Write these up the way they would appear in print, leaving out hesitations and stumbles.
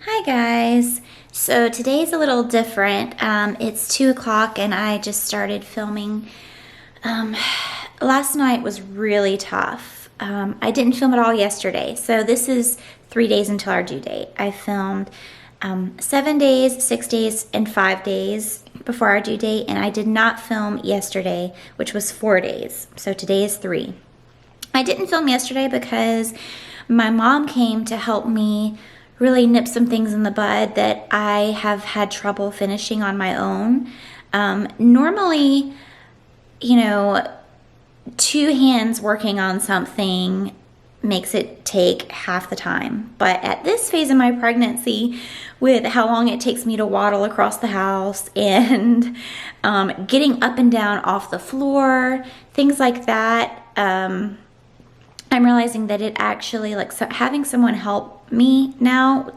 Hi guys. So today's a little different. It's 2 o'clock and I just started filming. Last night was really tough. I didn't film at all yesterday. So this is 3 days until our due date. I filmed 7 days, 6 days, and 5 days before our due date, and I did not film yesterday, which was 4 days. So today is 3. I didn't film yesterday because my mom came to help me really nip some things in the bud that I have had trouble finishing on my own. Normally, you know, 2 hands working on something makes it take half the time. But at this phase of my pregnancy, with how long it takes me to waddle across the house and getting up and down off the floor, things like that, I'm realizing that it actually, having someone help me now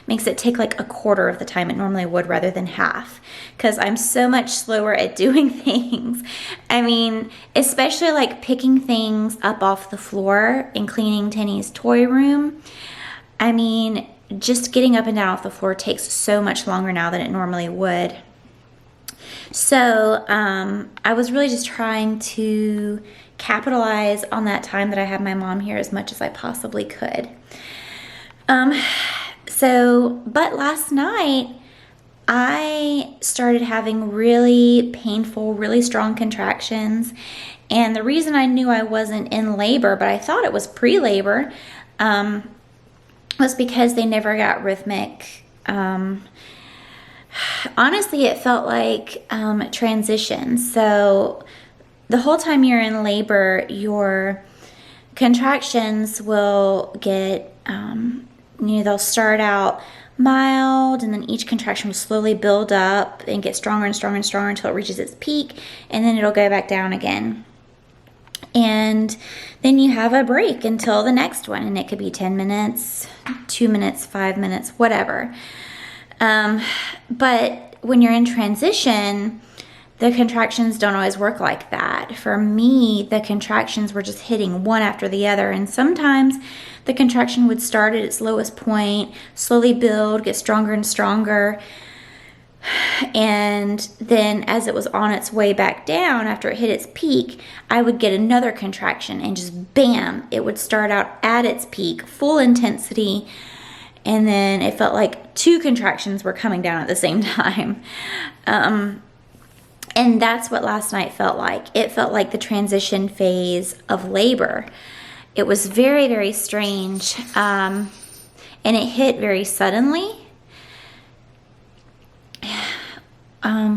makes it take like a quarter of the time it normally would rather than half, because I'm so much slower at doing things. I mean, especially like picking things up off the floor and cleaning Tenny's toy room. I mean, just getting up and down off the floor takes so much longer now than it normally would. So I was really just trying to capitalize on that time that I had my mom here as much as I possibly could. But last night I started having really painful, really strong contractions. And the reason I knew I wasn't in labor, but I thought it was pre-labor, was because they never got rhythmic. Honestly, it felt like transition. So the whole time you're in labor, your contractions will get, they'll start out mild, and then each contraction will slowly build up and get stronger and stronger and stronger until it reaches its peak, and then it'll go back down again. And then you have a break until the next one, and it could be 10 minutes, 2 minutes, 5 minutes, whatever. But when you're in transition, the contractions don't always work like that. For me, the contractions were just hitting one after the other, and sometimes the contraction would start at its lowest point, slowly build, get stronger and stronger, and then as it was on its way back down after it hit its peak, I would get another contraction, and just bam, it would start out at its peak, full intensity, and then it felt like 2 contractions were coming down at the same time. And that's what last night felt like. It felt like the transition phase of labor. It was very, very strange. And it hit very suddenly.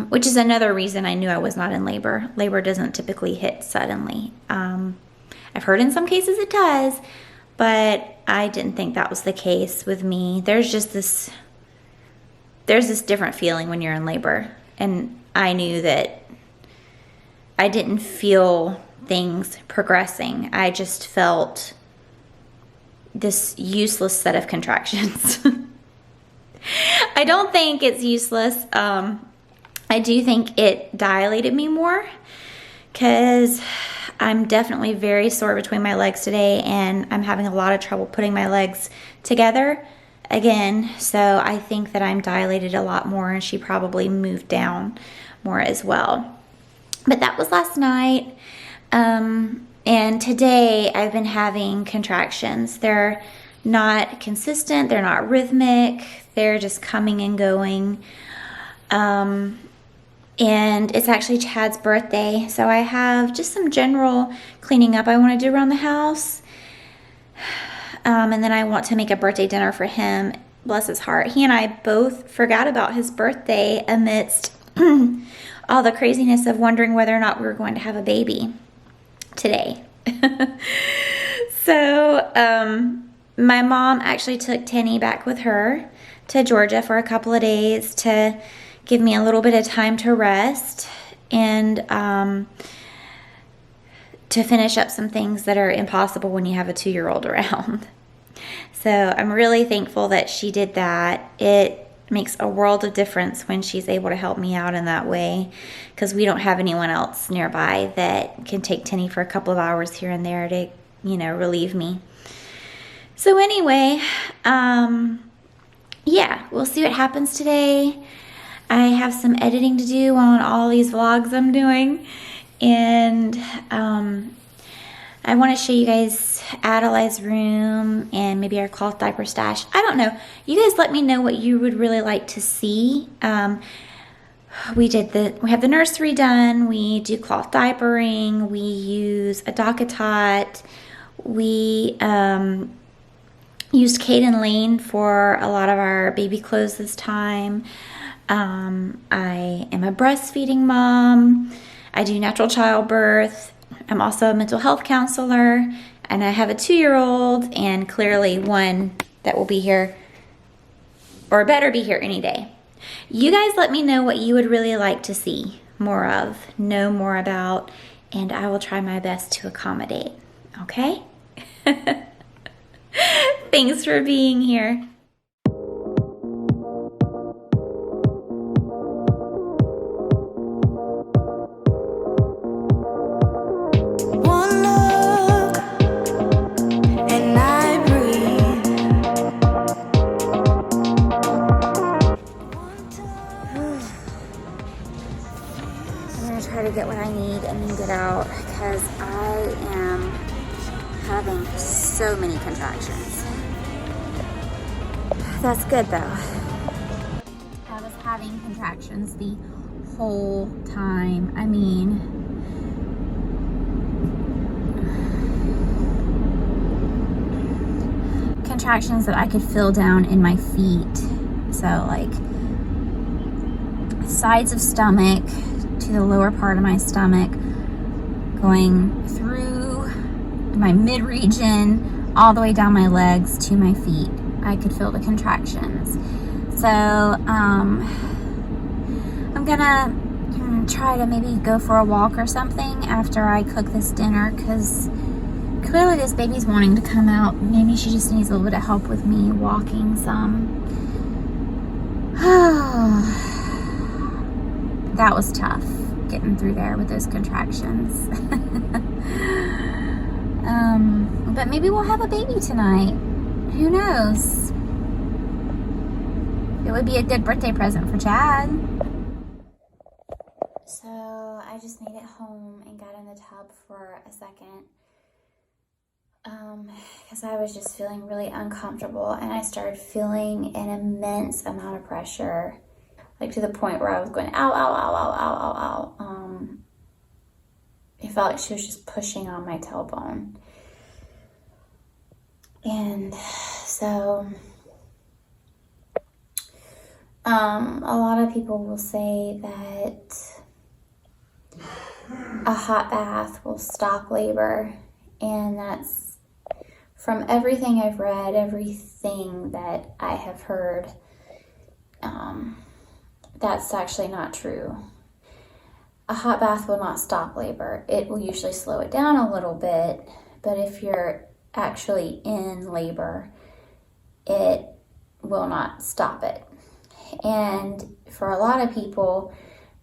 Which is another reason I knew I was not in labor. Labor doesn't typically hit suddenly. I've heard in some cases it does, but I didn't think that was the case with me. There's this different feeling when you're in labor. And I knew that I didn't feel things progressing. I just felt this useless set of contractions. I don't think it's useless. I do think it dilated me more, because I'm definitely very sore between my legs today, and I'm having a lot of trouble putting my legs together again. So I think that I'm dilated a lot more, and she probably moved down more as well. But that was last night. And today I've been having contractions. They're not consistent. They're not rhythmic. They're just coming and going. And it's actually Chad's birthday. So I have just some general cleaning up I want to do around the house. And then I want to make a birthday dinner for him. Bless his heart. He and I both forgot about his birthday amidst all the craziness of wondering whether or not we were going to have a baby today. So my mom actually took Tenny back with her to Georgia for a couple of days to give me a little bit of time to rest and to finish up some things that are impossible when you have a 2-year-old around. So I'm really thankful that she did that. It makes a world of difference when she's able to help me out in that way, because we don't have anyone else nearby that can take Tenny for a couple of hours here and there to, relieve me. So anyway, yeah, we'll see what happens today. I have some editing to do on all these vlogs I'm doing, and I want to show you guys Adelaide's room and maybe our cloth diaper stash. I don't know. You guys let me know what you would really like to see. We have the nursery done. We do cloth diapering. We use a DockATot. We used Kitten Lane for a lot of our baby clothes this time. I am a breastfeeding mom. I do natural childbirth. I'm also a mental health counselor, and I have a 2-year-old, and clearly one that will be here, or better be here any day. You guys let me know what you would really like to see more of, know more about, and I will try my best to accommodate, okay? Thanks for being here. Get what I need and then get out, because I am having so many contractions. That's good though. I was having contractions the whole time. I mean, contractions that I could feel down in my feet. So like sides of stomach to the lower part of my stomach, going through my mid region, all the way down my legs to my feet. I could feel the contractions. So I'm gonna try to maybe go for a walk or something after I cook this dinner, because clearly this baby's wanting to come out. Maybe she just needs a little bit of help with me walking some. That was tough, getting through there with those contractions. But maybe we'll have a baby tonight. Who knows? It would be a good birthday present for Chad. So I just made it home and got in the tub for a second, because I was just feeling really uncomfortable, and I started feeling an immense amount of pressure, like to the point where I was going, ow, ow, ow, ow, ow, ow, ow. It felt like she was just pushing on my tailbone. And so, a lot of people will say that a hot bath will stop labor, and that's, from everything I've read, everything that I have heard, that's actually not true. A hot bath will not stop labor. It will usually slow it down a little bit, but if you're actually in labor, it will not stop it. And for a lot of people,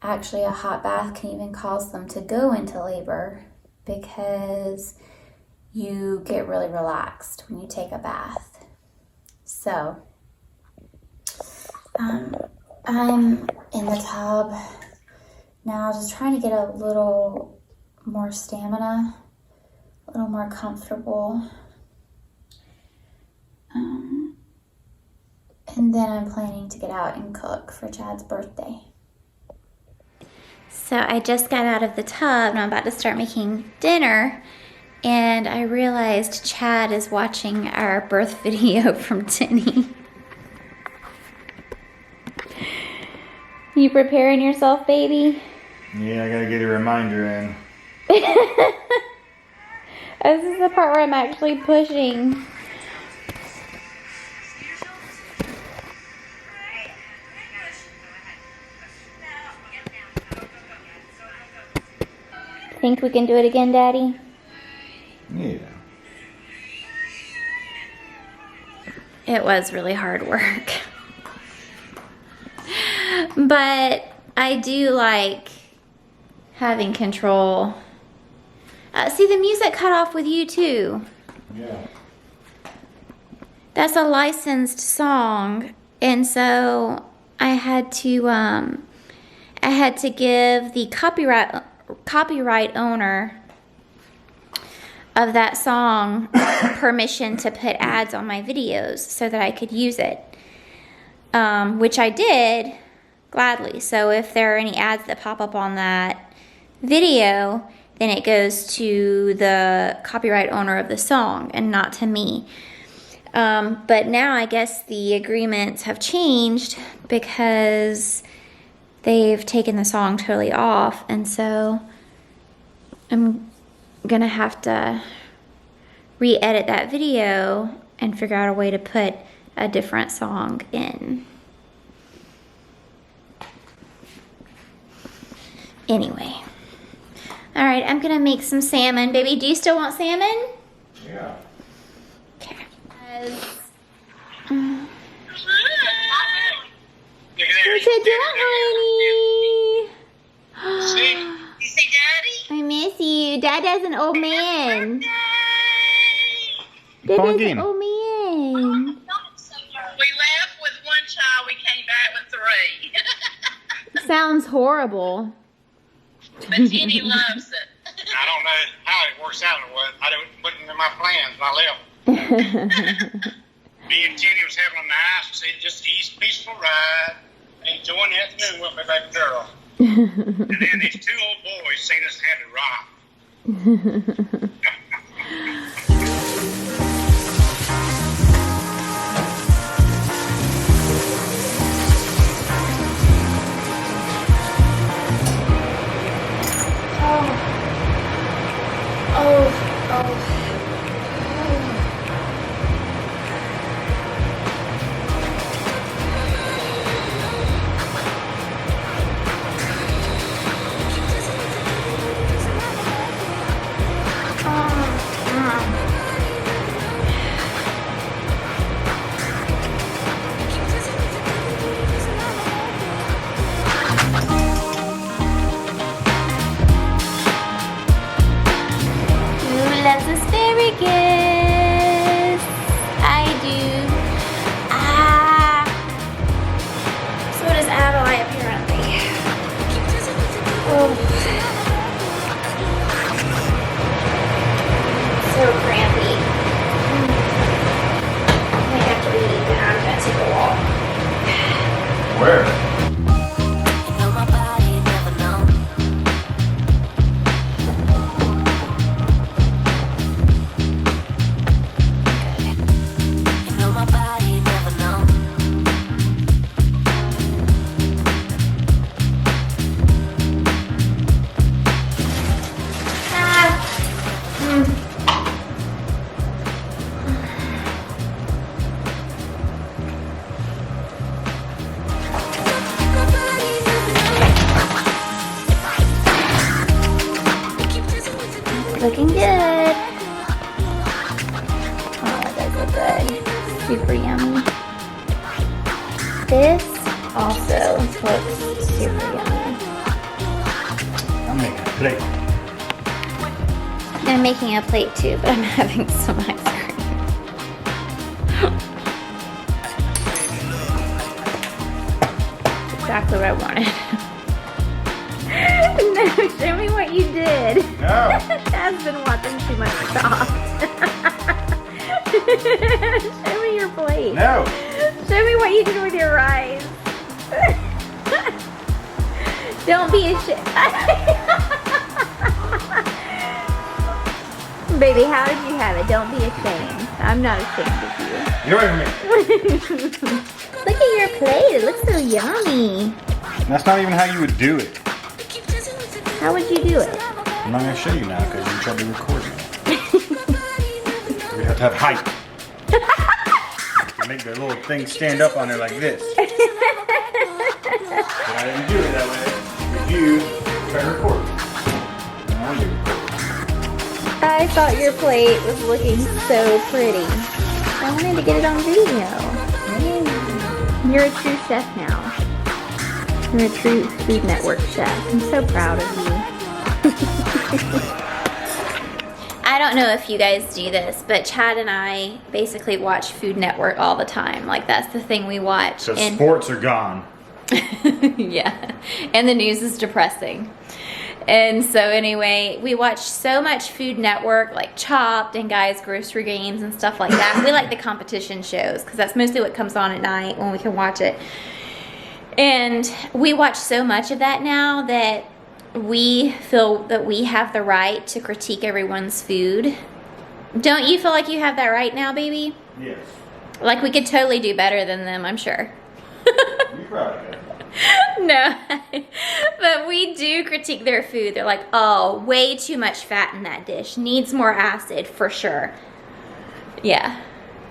actually a hot bath can even cause them to go into labor, because you get really relaxed when you take a bath. So I'm in the tub now, just trying to get a little more stamina, a little more comfortable. And then I'm planning to get out and cook for Chad's birthday. So I just got out of the tub and I'm about to start making dinner, and I realized Chad is watching our birth video from Tenny. You preparing yourself, baby? Yeah, I gotta get a reminder in. This is the part where I'm actually pushing. Think we can do it again, Daddy? Yeah. It was really hard work. But I do like having control. See, the music cut off with you too. Yeah. That's a licensed song. And so I had to give the copyright owner of that song permission to put ads on my videos so that I could use it, which I did gladly. So if there are any ads that pop up on that video, then it goes to the copyright owner of the song and not to me. But now I guess the agreements have changed because they've taken the song totally off, and so I'm gonna have to re-edit that video and figure out a way to put a different song in. Anyway. Alright, I'm gonna make some salmon. Baby, do you still want salmon? Yeah. Okay. What's it doing, honey? You say daddy? I miss you. Dada's an old man. Call Dada's again. an old man. We left with one child, we came back with 3. Sounds horrible. But Tenny loves it. I don't know how it works out or what. I wasn't in my plans when I left. Me and Tenny was having a nice, just easy, peaceful ride, enjoying the afternoon with my baby girl. And then these 2 old boys seen us had to rock. Where? Looking good. Oh, those are good. Super yummy. This also looks super yummy. I'm making a plate. I'm making a plate too, but I'm having some ice cream. Exactly what I wanted. No, show me what you did. No. Dad's been watching too much Stop. Show me your plate. No. Show me what you did with your rice. Don't be ashamed. Baby, how did you have it? Don't be ashamed. I'm not ashamed of you. Get away from me. Look at your plate. It looks so yummy. That's not even how you would do it. How would you do it? I'm not going to show you now because you tried to record me. We have to have height. You make the little thing stand up on there like this. But I didn't do it that way. Because you tried to record me. And I do. I thought your plate was looking so pretty. I wanted to get it on video. You're a true chef now. You're a true Food Network chef. I'm so proud of you. I don't don't know if you guys do this, but Chad and I basically watch Food Network all the time. Like, that's the thing we watch. So sports are gone. Yeah, and the news is depressing. And so anyway, we watch so much Food Network, like Chopped and Guys Grocery Games and stuff like that. We like the competition shows because that's mostly what comes on at night when we can watch it. And we watch so much of that now that we feel that we have the right to critique everyone's food. Don't you feel like you have that right now, baby? Yes. Like we could totally do better than them, I'm sure. You probably could. No, but we do critique their food. They're like, oh, way too much fat in that dish. Needs more acid for sure. Yeah.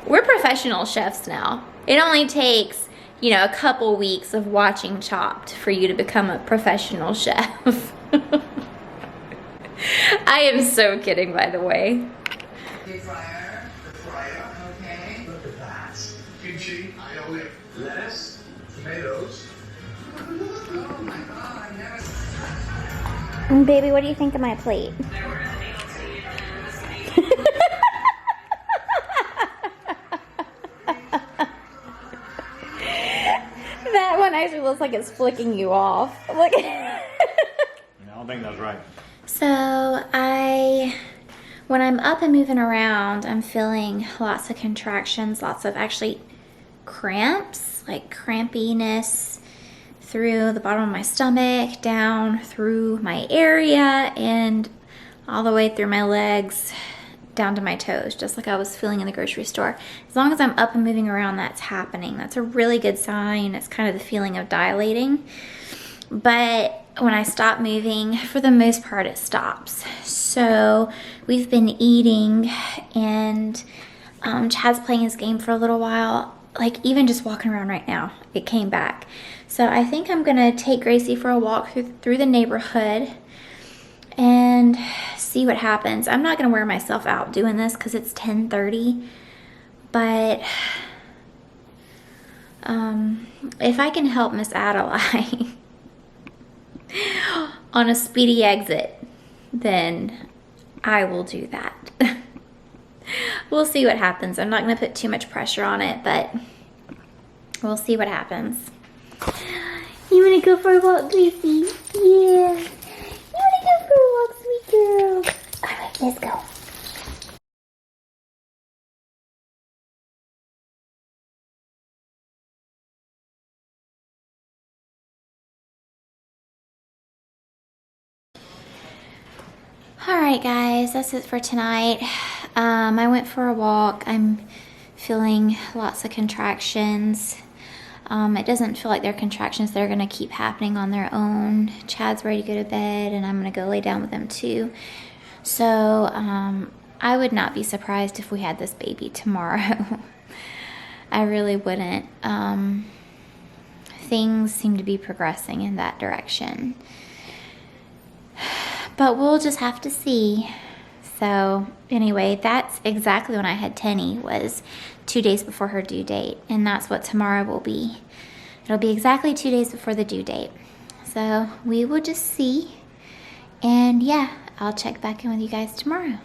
We're professional chefs now. It only takes, you know, a couple weeks of watching Chopped for you to become a professional chef. I am so kidding, by the way. Deep fryer, okay. Look at that. Kimchi, aioli, lettuce, tomatoes. Oh my god, I never. Baby, what do you think of my plate? That one actually looks like it's flicking you off. Look. I don't think that's right. So when I'm up and moving around, I'm feeling lots of contractions, lots of actually cramps, like crampiness through the bottom of my stomach, down through my area, and all the way through my legs, down to my toes, just like I was feeling in the grocery store. As long as I'm up and moving around, that's happening. That's a really good sign. It's kind of the feeling of dilating. But when I stop moving, for the most part, it stops. So we've been eating, and Chad's playing his game for a little while. Like, even just walking around right now, it came back. So I think I'm gonna take Gracie for a walk through the neighborhood and see what happens. I'm not gonna wear myself out doing this because it's 10:30, but if I can help Miss Adeline on a speedy exit, then I will do that. We'll see what happens. I'm not gonna put too much pressure on it, but we'll see what happens. You wanna go for a walk, Gracie? Yeah. You wanna go for a walk, sweet girl? Alright, let's go. Alright guys, that's it for tonight. I went for a walk. I'm feeling lots of contractions. It doesn't feel like they're contractions. They're going to keep happening on their own. Chad's ready to go to bed, and I'm going to go lay down with him too. So I would not be surprised if we had this baby tomorrow. I really wouldn't. Things seem to be progressing in that direction. But we'll just have to see. So anyway, that's exactly when I had Tenny, was 2 days before her due date. And that's what tomorrow will be. It'll be exactly 2 days before the due date. So we will just see. And yeah, I'll check back in with you guys tomorrow.